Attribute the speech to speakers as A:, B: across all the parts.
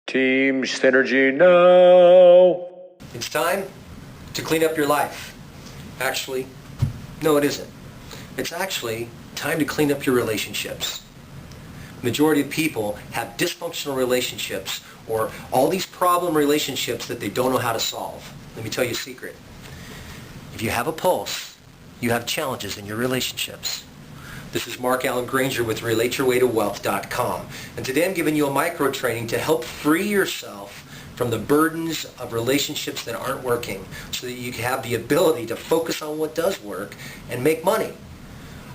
A: Team Synergy now.
B: It's time to clean up your life. Actually, no, it isn't. It's actually time to clean up your relationships. Majority of people have dysfunctional relationships or all these problem relationships that they don't know how to solve. Let me tell you a secret. If you have a pulse, you have challenges in your relationships. This is Mark Allen Grainger with RelateYourWayToWealth.com. And today I'm giving you a micro training to help free yourself from the burdens of relationships that aren't working so that you have the ability to focus on what does work and make money.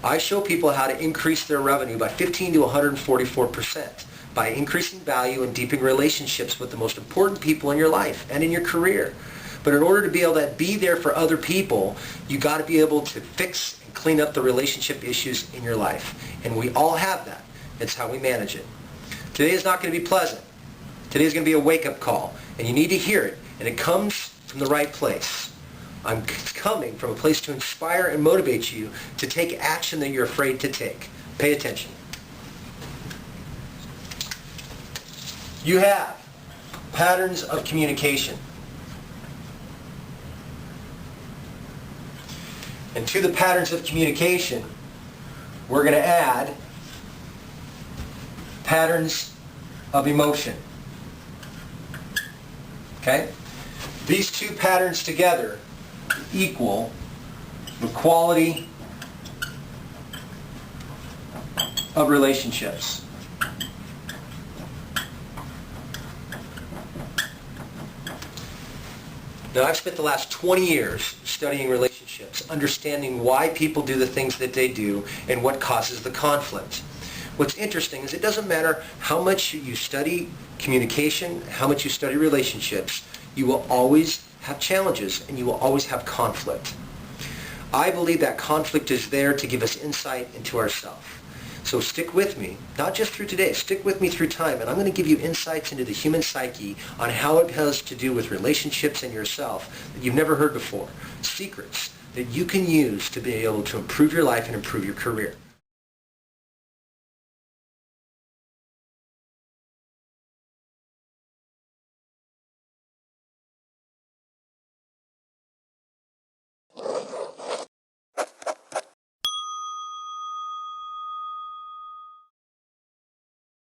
B: I show people how to increase their revenue by 15 to 144% by increasing value and deepening relationships with the most important people in your life and in your career. But in order to be able to be there for other people, you got to be able to fix and clean up the relationship issues in your life. And we all have that. It's how we manage it. Today is not going to be pleasant. Today is going to be a wake-up call, and you need to hear it, and it comes from the right place. I'm coming from a place to inspire and motivate you to take action that you're afraid to take. Pay attention. You have patterns of communication. And to the patterns of communication, we're going to add patterns of emotion. Okay? These two patterns together equal the quality of relationships. Now, I've spent the last 20 years studying relationships, understanding why people do the things that they do and what causes the conflict. What's interesting is it doesn't matter how much you study communication, how much you study relationships, you will always have challenges and you will always have conflict. I believe that conflict is there to give us insight into ourselves. So stick with me, not just through today, stick with me through time, and I'm going to give you insights into the human psyche on how it has to do with relationships and yourself that you've never heard before. Secrets that you can use to be able to improve your life and improve your career.